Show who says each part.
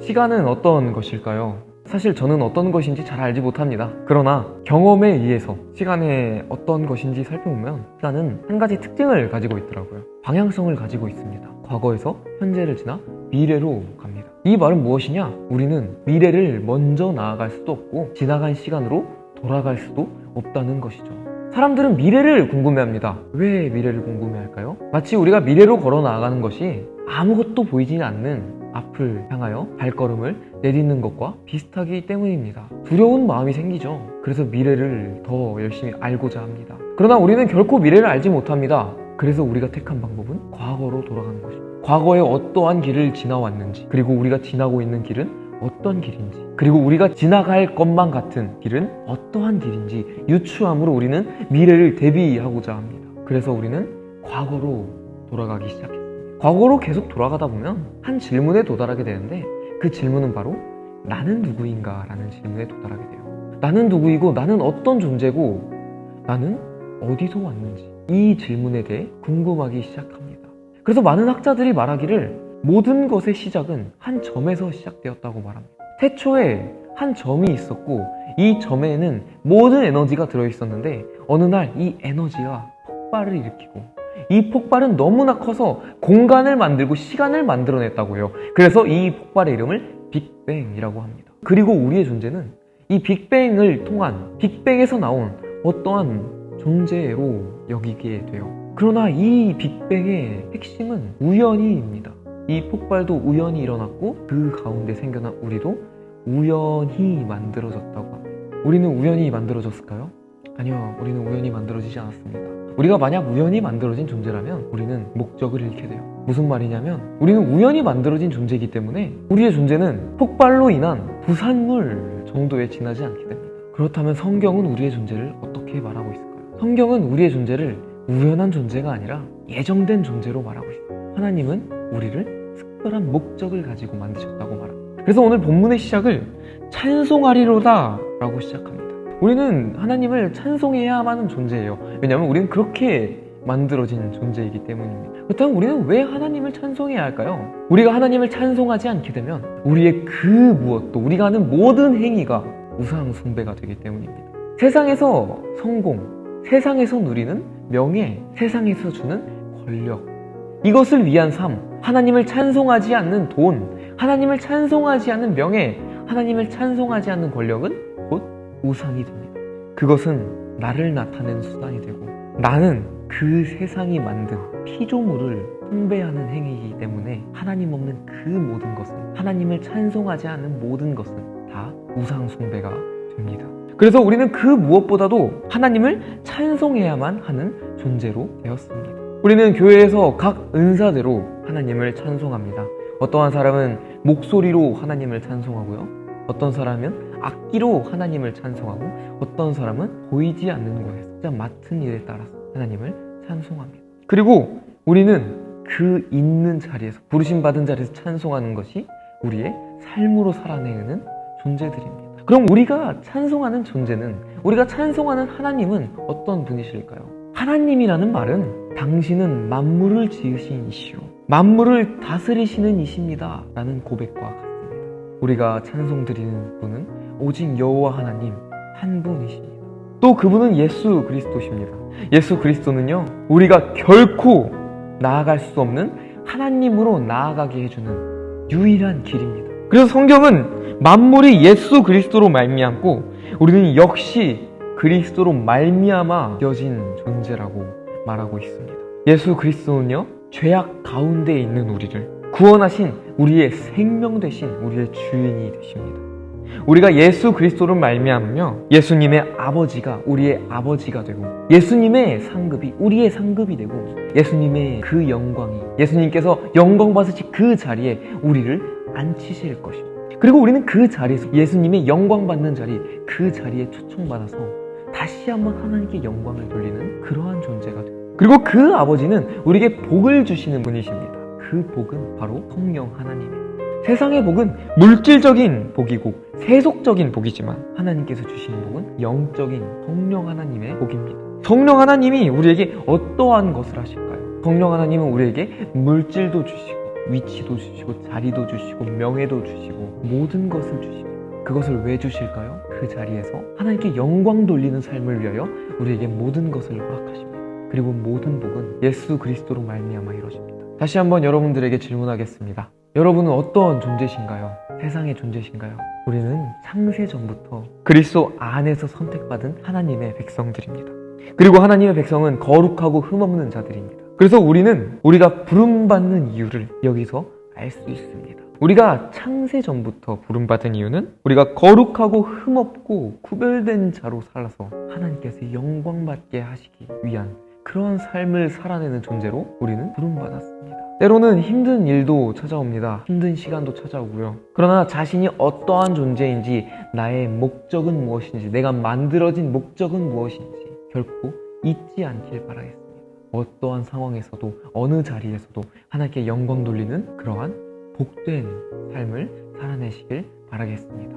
Speaker 1: 시간은 어떤 것일까요? 사실 저는 어떤 것인지 잘 알지 못합니다. 그러나 경험에 의해서 시간의 어떤 것인지 살펴보면 시간은 한 가지 특징을 가지고 있더라고요. 방향성을 가지고 있습니다. 과거에서 현재를 지나 미래로 갑니다. 이 말은 무엇이냐? 우리는 미래를 먼저 나아갈 수도 없고 지나간 시간으로 돌아갈 수도 없다는 것이죠. 사람들은 미래를 궁금해합니다. 왜 미래를 궁금해할까요? 마치 우리가 미래로 걸어 나아가는 것이 아무것도 보이지 않는 앞을 향하여 발걸음을 내딛는 것과 비슷하기 때문입니다. 두려운 마음이 생기죠. 그래서 미래를 더 열심히 알고자 합니다. 그러나 우리는 결코 미래를 알지 못합니다. 그래서 우리가 택한 방법은 과거로 돌아가는 것입니다. 과거에 어떠한 길을 지나왔는지, 그리고 우리가 지나고 있는 길은 어떤 길인지, 그리고 우리가 지나갈 것만 같은 길은 어떠한 길인지 유추함으로 우리는 미래를 대비하고자 합니다. 그래서 우리는 과거로 돌아가기 시작했습니다. 과거로 계속 돌아가다 보면 한 질문에 도달하게 되는데, 그 질문은 바로 나는 누구인가 라는 질문에 도달하게 돼요. 나는 누구이고 나는 어떤 존재고 나는 어디서 왔는지, 이 질문에 대해 궁금하기 시작합니다. 그래서 많은 학자들이 말하기를 모든 것의 시작은 한 점에서 시작되었다고 말합니다. 태초에 한 점이 있었고 이 점에는 모든 에너지가 들어있었는데 어느 날 이 에너지가 폭발을 일으키고 이 폭발은 너무나 커서 공간을 만들고 시간을 만들어냈다고 해요. 그래서 이 폭발의 이름을 빅뱅이라고 합니다. 그리고 우리의 존재는 이 빅뱅을 통한 빅뱅에서 나온 어떠한 존재로 여기게 돼요. 그러나 이 빅뱅의 핵심은 우연히입니다. 이 폭발도 우연히 일어났고 그 가운데 생겨난 우리도 우연히 만들어졌다고 합니다. 우리는 우연히 만들어졌을까요? 아니요, 우리는 우연히 만들어지지 않았습니다. 우리가 만약 우연히 만들어진 존재라면 우리는 목적을 잃게 돼요. 무슨 말이냐면 우리는 우연히 만들어진 존재이기 때문에 우리의 존재는 폭발로 인한 부산물 정도에 지나지 않게 됩니다. 그렇다면 성경은 우리의 존재를 어떻게 말하고 있을까요? 성경은 우리의 존재를 우연한 존재가 아니라 예정된 존재로 말하고 있습니다. 하나님은 우리를 특별한 목적을 가지고 만드셨다고 말합니다. 그래서 오늘 본문의 시작을 찬송하리로다 라고 시작합니다. 우리는 하나님을 찬송해야만 하는 존재예요. 왜냐하면 우리는 그렇게 만들어진 존재이기 때문입니다. 그렇다면 우리는 왜 하나님을 찬송해야 할까요? 우리가 하나님을 찬송하지 않게 되면 우리의 그 무엇도, 우리가 하는 모든 행위가 우상 숭배가 되기 때문입니다. 세상에서 성공, 세상에서 누리는 명예, 세상에서 주는 권력, 이것을 위한 삶, 하나님을 찬송하지 않는 돈, 하나님을 찬송하지 않는 명예, 하나님을 찬송하지 않는 권력은 곧 우상이 됩니다. 그것은 나를 나타내는 수단이 되고 나는 그 세상이 만든 피조물을 숭배하는 행위이기 때문에 하나님 없는 그 모든 것은, 하나님을 찬송하지 않는 모든 것은 다 우상 숭배가 됩니다. 그래서 우리는 그 무엇보다도 하나님을 찬송해야만 하는 존재로 되었습니다. 우리는 교회에서 각 은사대로 하나님을 찬송합니다. 어떠한 사람은 목소리로 하나님을 찬송하고요. 어떤 사람은 악기로 하나님을 찬송하고 어떤 사람은 보이지 않는 곳에서 진짜 맡은 일에 따라서 하나님을 찬송합니다. 그리고 우리는 그 있는 자리에서, 부르심받은 자리에서 찬송하는 것이 우리의 삶으로 살아내는 존재들입니다. 그럼 우리가 찬송하는 존재는, 우리가 찬송하는 하나님은 어떤 분이실까요? 하나님이라는 말은 당신은 만물을 지으신 이시오, 만물을 다스리시는 이십니다 라는 고백과 같습니다. 우리가 찬송드리는 분은 오직 여호와 하나님 한 분이십니다. 또 그분은 예수 그리스도십니다. 예수 그리스도는요, 우리가 결코 나아갈 수 없는 하나님으로 나아가게 해주는 유일한 길입니다. 그래서 성경은 만물이 예수 그리스도로 말미암고 우리는 역시 그리스도로 말미암아 되어진 존재라고 말하고 있습니다. 예수 그리스도는요, 죄악 가운데 있는 우리를 구원하신 우리의 생명 되신 우리의 주인이 되십니다. 우리가 예수 그리스도를 말미암으며 예수님의 아버지가 우리의 아버지가 되고 예수님의 상급이 우리의 상급이 되고 예수님의 그 영광이, 예수님께서 영광 받으신 그 자리에 우리를 앉히실 것입니다. 그리고 우리는 그 자리에서 예수님의 영광 받는 자리, 그 자리에 초청받아서 다시 한번 하나님께 영광을 돌리는 그러한 존재가 됩니다. 그리고 그 아버지는 우리에게 복을 주시는 분이십니다. 그 복은 바로 성령 하나님입니다. 세상의 복은 물질적인 복이고 세속적인 복이지만 하나님께서 주시는 복은 영적인 성령 하나님의 복입니다. 성령 하나님이 우리에게 어떠한 것을 하실까요? 성령 하나님은 우리에게 물질도 주시고 위치도 주시고 자리도 주시고 명예도 주시고 모든 것을 주십니다. 그것을 왜 주실까요? 그 자리에서 하나님께 영광 돌리는 삶을 위하여 우리에게 모든 것을 허락하십니다. 그리고 모든 복은 예수 그리스도로 말미암아 이루어집니다. 다시 한번 여러분들에게 질문하겠습니다. 여러분은 어떤 존재신가요? 세상의 존재신가요? 우리는 창세전부터 그리스도 안에서 선택받은 하나님의 백성들입니다. 그리고 하나님의 백성은 거룩하고 흠없는 자들입니다. 그래서 우리는 우리가 부름받는 이유를 여기서 알 수 있습니다. 우리가 창세전부터 부름받은 이유는 우리가 거룩하고 흠없고 구별된 자로 살아서 하나님께서 영광받게 하시기 위한 그런 삶을 살아내는 존재로 우리는 부름받았습니다. 때로는 힘든 일도 찾아옵니다. 힘든 시간도 찾아오고요. 그러나 자신이 어떠한 존재인지, 나의 목적은 무엇인지, 내가 만들어진 목적은 무엇인지 결코 잊지 않길 바라겠습니다. 어떠한 상황에서도 어느 자리에서도 하나님께 영광 돌리는 그러한 복된 삶을 살아내시길 바라겠습니다.